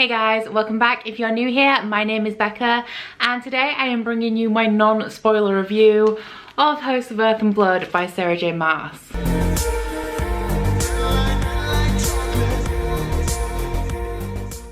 Hey guys, welcome back. If you're new here, my name is Becca and today I am bringing you my non-spoiler review of House of Earth and Blood by Sarah J. Maas.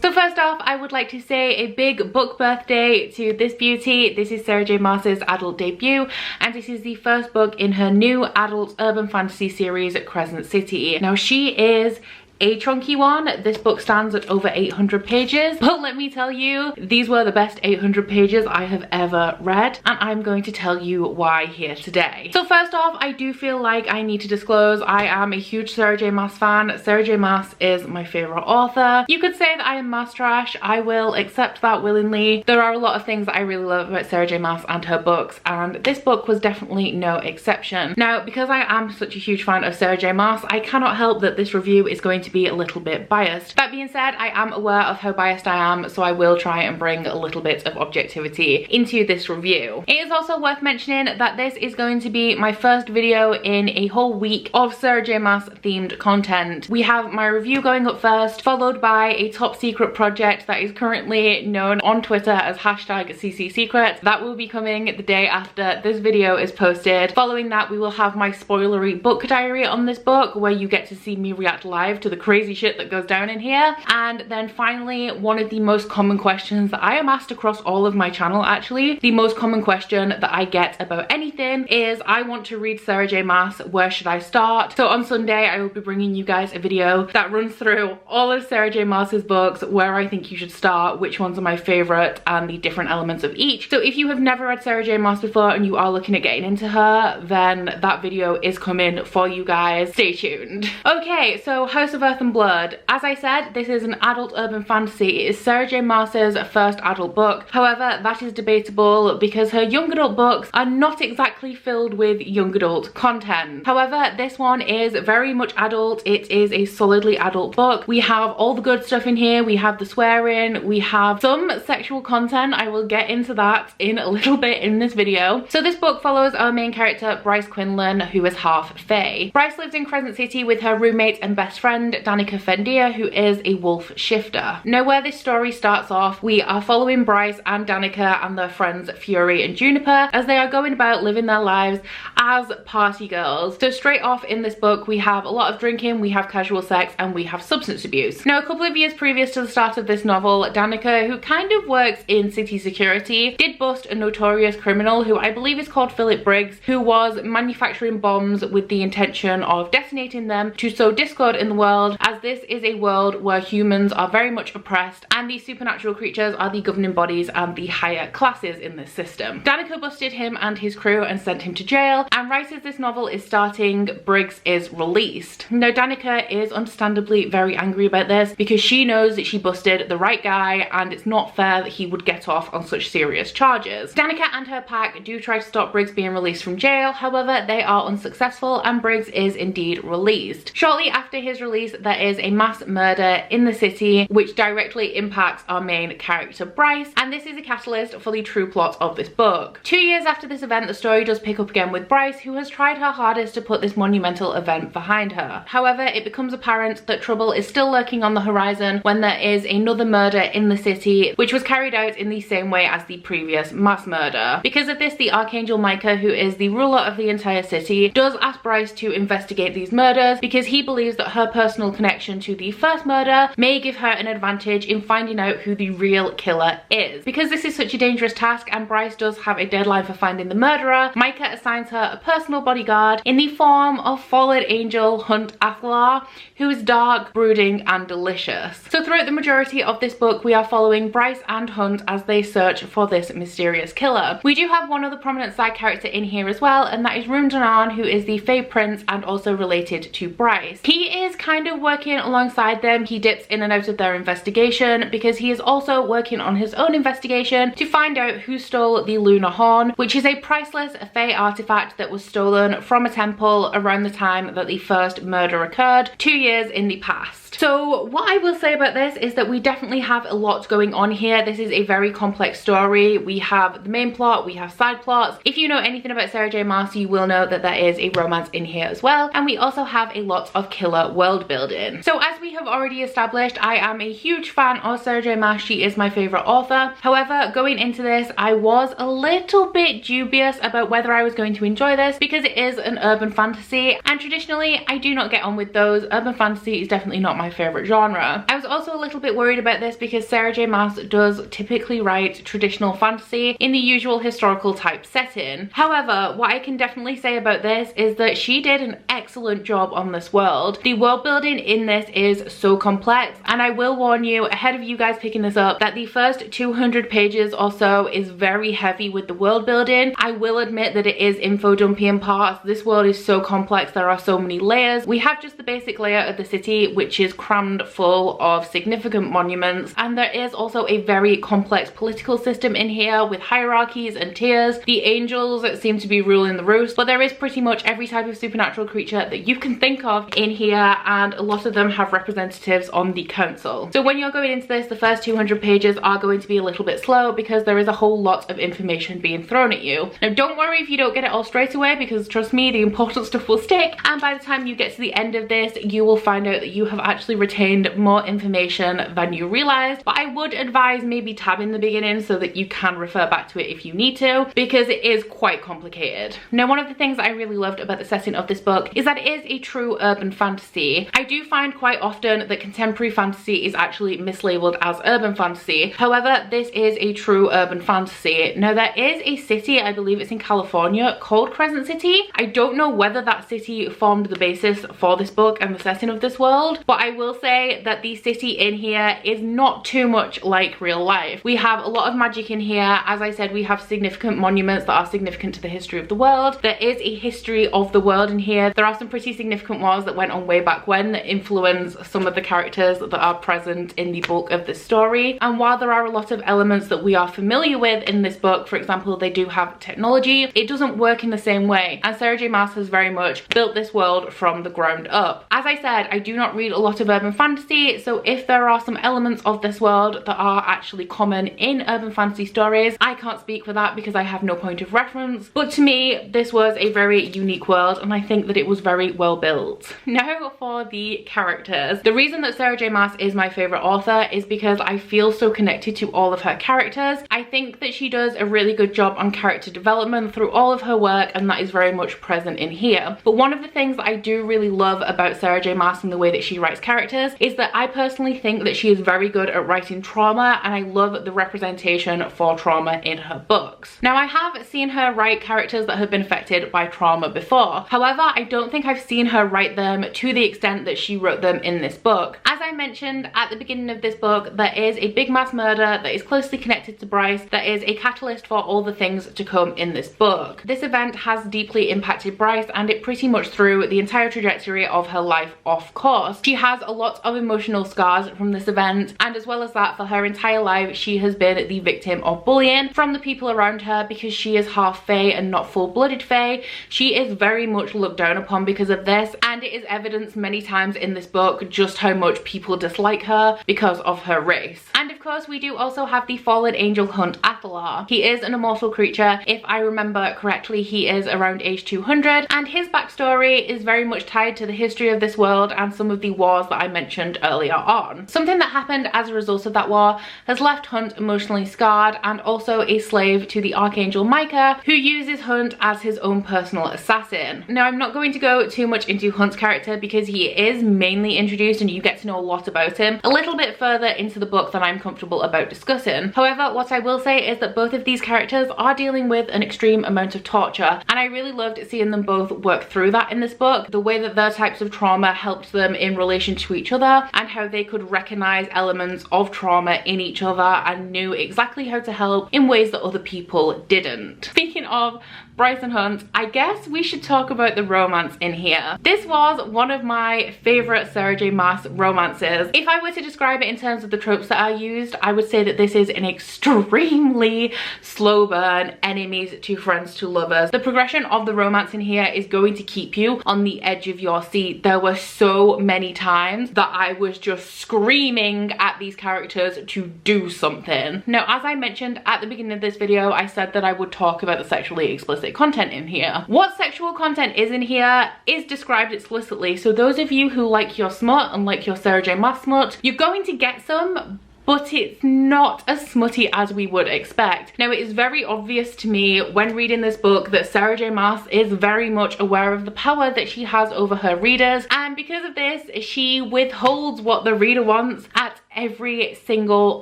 So first off, I would like to say a big book birthday to this beauty. This is Sarah J. Maas's adult debut and this is the first book in her new adult urban fantasy series, Crescent City. Now she is a chunky one. This book stands at over 800 pages, but let me tell you, these were the best 800 pages I have ever read, and I'm going to tell you why here today. So first off, I do feel like I need to disclose I am a huge Sarah J. Maas fan. Sarah J. Maas is my favorite author. You could say that I am Maas trash. I will accept that willingly. There are a lot of things that I really love about Sarah J. Maas and her books, and this book was definitely no exception. Now, because I am such a huge fan of Sarah J. Maas, I cannot help that this review is going to be a little bit biased. That being said, I am aware of how biased I am, so I will try and bring a little bit of objectivity into this review. It is also worth mentioning that this is going to be my first video in a whole week of Sarah J. Maas themed content. We have my review going up first, followed by a top secret project that is currently known on Twitter as #CCSecret. That will be coming the day after this video is posted. Following that, we will have my spoilery book diary on this book, where you get to see me react live to the crazy shit that goes down in here. And then finally, one of the most common questions that I am asked across all of my channel, actually, the most common question that I get about anything is, I want to read Sarah J. Maas, where should I start? So on Sunday, I will be bringing you guys a video that runs through all of Sarah J. Maas's books, where I think you should start, which ones are my favorite, and the different elements of each. So if you have never read Sarah J. Maas before and you are looking at getting into her, then that video is coming for you guys. Stay tuned. Okay, so House of Earth and Blood. As I said, this is an adult urban fantasy. It is Sarah J. Maas's first adult book. However, that is debatable because her young adult books are not exactly filled with young adult content. However, this one is very much adult. It is a solidly adult book. We have all the good stuff in here. We have the swearing. We have some sexual content. I will get into that in a little bit in this video. So this book follows our main character, Bryce Quinlan, who is half fae. Bryce lives in Crescent City with her roommate and best friend, Danica Fendia, who is a wolf shifter. Now, where this story starts off, we are following Bryce and Danica and their friends Fury and Juniper as they are going about living their lives as party girls. So straight off in this book, we have a lot of drinking, we have casual sex, and we have substance abuse. Now, a couple of years previous to the start of this novel, Danica, who kind of works in city security, did bust a notorious criminal who I believe is called Philip Briggs, who was manufacturing bombs with the intention of detonating them to sow discord in the world, as this is a world where humans are very much oppressed and these supernatural creatures are the governing bodies and the higher classes in this system. Danica busted him and his crew and sent him to jail, and right as this novel is starting, Briggs is released. Now, Danica is understandably very angry about this because she knows that she busted the right guy and it's not fair that he would get off on such serious charges. Danica and her pack do try to stop Briggs being released from jail, however they are unsuccessful and Briggs is indeed released. Shortly after his release, there is a mass murder in the city which directly impacts our main character Bryce, and this is a catalyst for the true plot of this book. 2 years after this event, the story does pick up again with Bryce, who has tried her hardest to put this monumental event behind her. However, it becomes apparent that trouble is still lurking on the horizon when there is another murder in the city which was carried out in the same way as the previous mass murder. Because of this, the Archangel Micah, who is the ruler of the entire city, does ask Bryce to investigate these murders because he believes that her personal connection to the first murder may give her an advantage in finding out who the real killer is. Because this is such a dangerous task and Bryce does have a deadline for finding the murderer, Micah assigns her a personal bodyguard in the form of fallen angel Hunt Athlar, who is dark, brooding, and delicious. So throughout the majority of this book, we are following Bryce and Hunt as they search for this mysterious killer. We do have one other prominent side character in here as well, and that is Rundanan, who is the Fae Prince and also related to Bryce. He is kind of working alongside them. He dips in and out of their investigation because he is also working on his own investigation to find out who stole the Lunar Horn, which is a priceless Fae artifact that was stolen from a temple around the time that the first murder occurred 2 years in the past. So what I will say about this is that we definitely have a lot going on here. This is a very complex story. We have the main plot, we have side plots. If you know anything about Sarah J Maas, you will know that there is a romance in here as well. And we also have a lot of killer world building. So as we have already established, I am a huge fan of Sarah J Maas. She is my favorite author. However, going into this, I was a little bit dubious about whether I was going to enjoy this because it is an urban fantasy. And traditionally, I do not get on with those. Urban fantasy is definitely not my favorite genre. I was also a little bit worried about this because Sarah J Maas does typically write traditional fantasy in the usual historical type setting. However, what I can definitely say about this is that she did an excellent job on this world. The world building in this is so complex, and I will warn you ahead of you guys picking this up that the first 200 pages or so is very heavy with the world building. I will admit that it is info dumpy in parts. This world is so complex, there are so many layers. We have just the basic layer of the city, which is crammed full of significant monuments, and there is also a very complex political system in here with hierarchies and tiers. The angels seem to be ruling the roost, but there is pretty much every type of supernatural creature that you can think of in here, and a lot of them have representatives on the council. So when you're going into this, the first 200 pages are going to be a little bit slow because there is a whole lot of information being thrown at you. Now don't worry if you don't get it all straight away, because trust me, the important stuff will stick, and by the time you get to the end of this, you will find out that you have actually retained more information than you realized. But I would advise maybe tabbing the beginning so that you can refer back to it if you need to, because it is quite complicated. Now, one of the things I really loved about the setting of this book is that it is a true urban fantasy. I do find quite often that contemporary fantasy is actually mislabeled as urban fantasy. However, this is a true urban fantasy. Now, there is a city, I believe it's in California, called Crescent City. I don't know whether that city formed the basis for this book and the setting of this world, but I will say that the city in here is not too much like real life. We have a lot of magic in here. As I said, we have significant monuments that are significant to the history of the world. There is a history of the world in here. There are some pretty significant wars that went on way back when that influence some of the characters that are present in the bulk of the story. And while there are a lot of elements that we are familiar with in this book, for example, they do have technology, it doesn't work in the same way. And Sarah J Maas has very much built this world from the ground up. As I said, I do not read a lot of urban fantasy, so if there are some elements of this world that are actually common in urban fantasy stories, I can't speak for that because I have no point of reference. But to me, this was a very unique world, and I think that it was very well built. Now for the characters. The reason that Sarah J Maas is my favorite author is because I feel so connected to all of her characters. I think that she does a really good job on character development through all of her work, and that is very much present in here. But one of the things that I do really love about Sarah J Maas and the way that she writes characters is that I personally think that she is very good at writing trauma, and I love the representation for trauma in her books. Now, I have seen her write characters that have been affected by trauma before. However, I don't think I've seen her write them to the extent that she wrote them in this book. As I mentioned at the beginning of this book, there is a big mass murder that is closely connected to Bryce that is a catalyst for all the things to come in this book. This event has deeply impacted Bryce, and it pretty much threw the entire trajectory of her life off course. She has a lot of emotional scars from this event, and as well as that, for her entire life she has been the victim of bullying from the people around her because she is half fae and not full-blooded fae. She is very much looked down upon because of this, and it is evidenced many times in this book just how much people dislike her because of her race. And of course, we do also have the fallen angel hunt Athalar. He is an immortal creature. If I remember correctly, he is around age 200, and his backstory is very much tied to the history of this world and some of the wars that I mentioned earlier on. Something that happened as a result of that war has left Hunt emotionally scarred and also a slave to the Archangel Micah, who uses Hunt as his own personal assassin. Now, I'm not going to go too much into Hunt's character because he is mainly introduced and you get to know a lot about him a little bit further into the book than I'm comfortable about discussing. However, what I will say is that both of these characters are dealing with an extreme amount of torture, and I really loved seeing them both work through that in this book. The way that their types of trauma helped them in relation to each other, and how they could recognize elements of trauma in each other and knew exactly how to help in ways that other people didn't. Speaking of Bryce and Hunt, I guess we should talk about the romance in here. This was one of my favorite Sarah J Maas romances. If I were to describe it in terms of the tropes that are used, I would say that this is an extremely slow burn, enemies to friends to lovers. The progression of the romance in here is going to keep you on the edge of your seat. There were so many times that I was just screaming at these characters to do something. Now, as I mentioned at the beginning of this video, I said that I would talk about the sexually explicit content in here. What sexual content is in here is described explicitly, so those of you who like your smut and like your Sarah J Maas smut, you're going to get some, but it's not as smutty as we would expect. Now, it is very obvious to me when reading this book that Sarah J Maas is very much aware of the power that she has over her readers, and because of this, she withholds what the reader wants at every single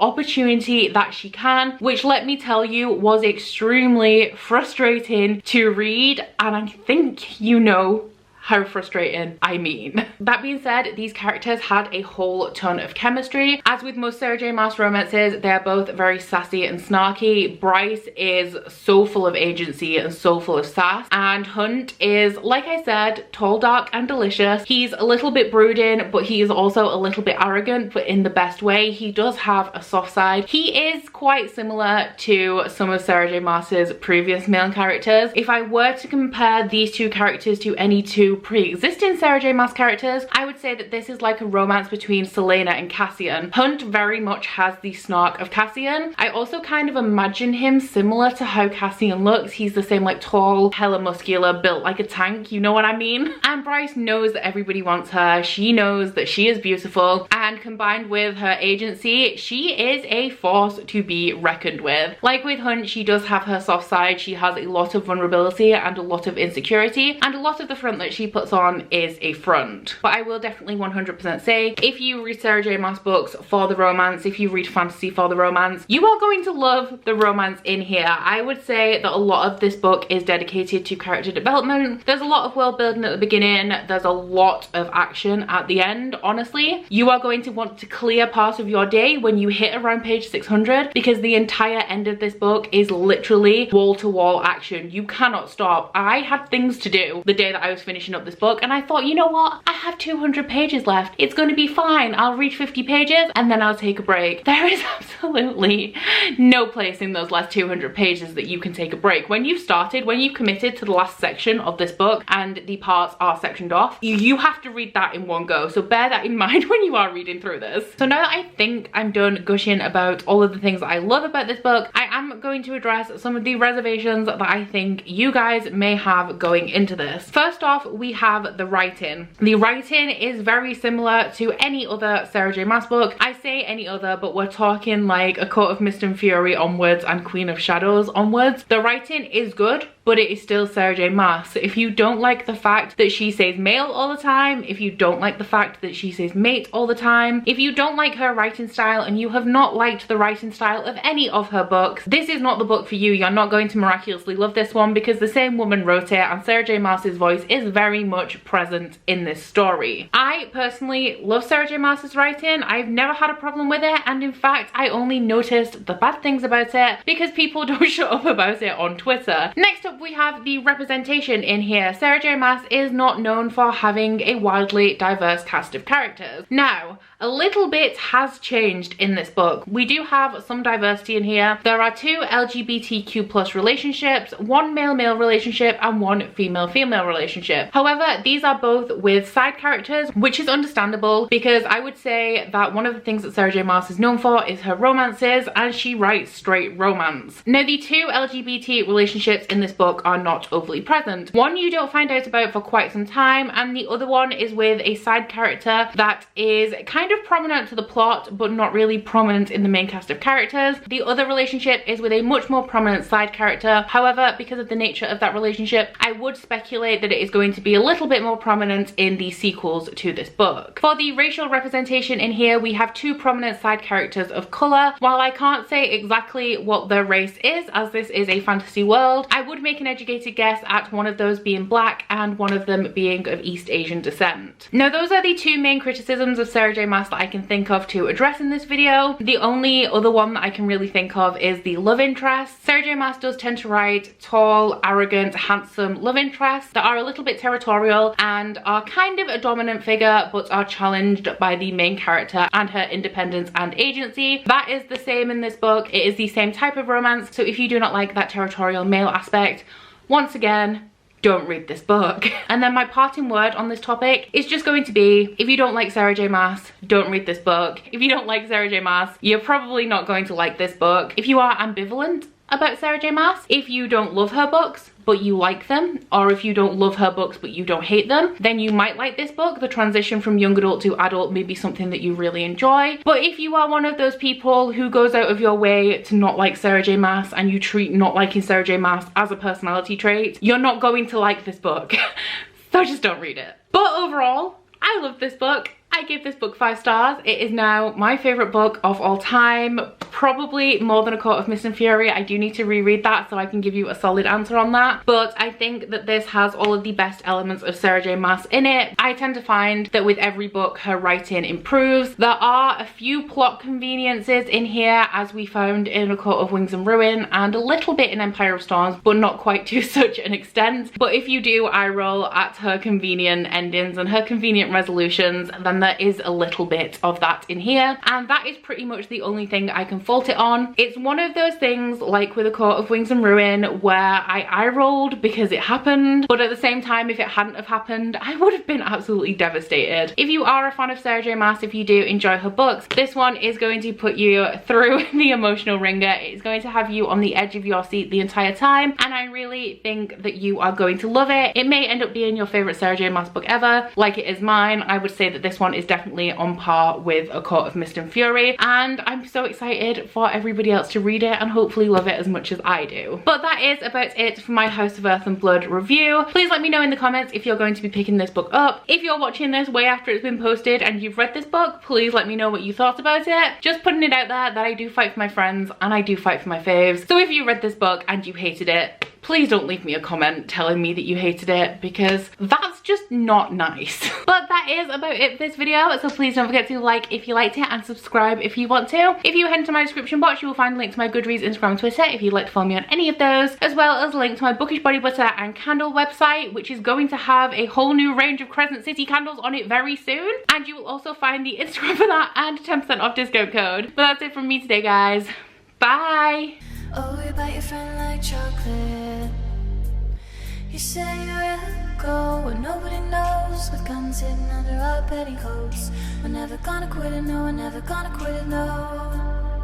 opportunity that she can, which, let me tell you, was extremely frustrating to read, and I think you know how frustrating I mean. That being said, these characters had a whole ton of chemistry. As with most Sarah J Maas romances, they're both very sassy and snarky. Bryce is so full of agency and so full of sass, and Hunt is, like I said, tall, dark and delicious. He's a little bit brooding, but he is also a little bit arrogant, but in the best way. He does have a soft side. He is quite similar to some of Sarah J Maas's previous male characters. If I were to compare these two characters to any two pre-existing Sarah J Maas characters, I would say that this is like a romance between Selena and Cassian. Hunt very much has the snark of Cassian. I also kind of imagine him similar to how Cassian looks. He's the same, like, tall, hella muscular, built like a tank, you know what I mean? And Bryce knows that everybody wants her. She knows that she is beautiful, and combined with her agency, she is a force to be reckoned with. Like with Hunt, she does have her soft side. She has a lot of vulnerability and a lot of insecurity, and a lot of the front that she puts on is a front. But I will definitely 100% say, if you read Sarah J Maas books for the romance, if you read fantasy for the romance, you are going to love the romance in here. I would say that a lot of this book is dedicated to character development. There's a lot of world building at the beginning. There's a lot of action at the end. Honestly, you are going to want to clear part of your day when you hit around page 600, because the entire end of this book is literally wall-to-wall action. You cannot stop. I had things to do the day that I was finishing up this book, and I thought, you know what, I have 200 pages left, it's going to be fine. I'll read 50 pages and then I'll take a break. There is absolutely no place in those last 200 pages that you can take a break. When you've started, when you've committed to the last section of this book and the parts are sectioned off, you have to read that in one go, so bear that in mind when you are reading through this. So now that I think I'm done gushing about all of the things that I love about this book, I am going to address some of the reservations that I think you guys may have going into this. First off, we have the writing. The writing is very similar to any other Sarah J Maas book. I say any other, but we're talking like A Court of Mist and Fury onwards and Queen of Shadows onwards. The writing is good, but it is still Sarah J Maas. If you don't like the fact that she says male all the time, if you don't like the fact that she says mate all the time, if you don't like her writing style and you have not liked the writing style of any of her books, this is not the book for you. You're not going to miraculously love this one, because the same woman wrote it and Sarah J Maas's voice is very much present in this story. I personally love Sarah J Maas's writing. I've never had a problem with it, and in fact I only noticed the bad things about it because people don't shut up about it on Twitter. Next up, we have the representation in here. Sarah J Maas is not known for having a wildly diverse cast of characters. Now, a little bit has changed in this book. We do have some diversity in here. There are 2 LGBTQ+ relationships, 1 male-male relationship and 1 female-female relationship. However, these are both with side characters, which is understandable, because I would say that one of the things that Sarah J Maas is known for is her romances, and she writes straight romance. Now, the 2 LGBT relationships in this book are not overly present. One you don't find out about for quite some time, and the other one is with a side character that is kind of prominent to the plot but not really prominent in the main cast of characters. The other relationship is with a much more prominent side character. However, because of the nature of that relationship, I would speculate that it is going to be a little bit more prominent in the sequels to this book. For the racial representation in here, we have 2 prominent side characters of colour. While I can't say exactly what their race is, as this is a fantasy world, I would make an educated guess at one of those being black and one of them being of East Asian descent. Now, those are the 2 main criticisms of Sarah J Maas that I can think of to address in this video. The only other one that I can really think of is the love interest. Sarah J Maas does tend to write tall, arrogant, handsome love interests that are a little bit territorial and are kind of a dominant figure but are challenged by the main character and her independence and agency. That is the same in this book. It is the same type of romance, so if you do not like that territorial male aspect, once again, don't read this book. And then my parting word on this topic is just going to be, if you don't like Sarah J Maas, don't read this book. If you don't like Sarah J Maas, you're probably not going to like this book. If you are ambivalent about Sarah J Maas, if you don't love her books but you like them, or if you don't love her books but you don't hate them, then you might like this book. The transition from young adult to adult may be something that you really enjoy. But if you are one of those people who goes out of your way to not like Sarah J Maas, and you treat not liking Sarah J Maas as a personality trait, you're not going to like this book. So just don't read it. But overall, I love this book. I gave this book 5 stars. It is now my favourite book of all time, probably more than A Court of Mist and Fury. I do need to reread that so I can give you a solid answer on that, but I think that this has all of the best elements of Sarah J Maas in it. I tend to find that with every book her writing improves. There are a few plot conveniences in here, as we found in A Court of Wings and Ruin, and a little bit in Empire of Storms, but not quite to such an extent. But if you do eye roll at her convenient endings and her convenient resolutions, then there is a little bit of that in here, and that is pretty much the only thing I can fault it on. It's one of those things, like with A Court of Wings and Ruin, where I eye rolled because it happened, but at the same time, if it hadn't have happened, I would have been absolutely devastated. If you are a fan of Sarah J Maas, if you do enjoy her books, this one is going to put you through the emotional ringer. It's going to have you on the edge of your seat the entire time, and I really think that you are going to love it. It may end up being your favorite Sarah J Maas book ever, like it is mine. I would say that this one is definitely on par with A Court of Mist and Fury, and I'm so excited for everybody else to read it and hopefully love it as much as I do. But that is about it for my House of Earth and Blood review. Please let me know in the comments if you're going to be picking this book up. If you're watching this way after it's been posted and you've read this book, please let me know what you thought about it. Just putting it out there that I do fight for my friends and I do fight for my faves. So if you read this book and you hated it, please don't leave me a comment telling me that you hated it, because that's just not nice. But that is about it for this video, so please don't forget to like if you liked it and subscribe if you want to. If you head into my description box, you will find a link to my Goodreads, Instagram and Twitter if you'd like to follow me on any of those, as well as a link to my Bookish body butter and candle website, which is going to have a whole new range of Crescent City candles on it very soon. And you will also find the Instagram for that and 10% off discount code. But that's it from me today, guys. Bye! Oh, you bite your friend like chocolate. You say you will go where nobody knows, with guns hidden under our petticoats. We're never gonna quit it, no, we're never gonna quit it, no.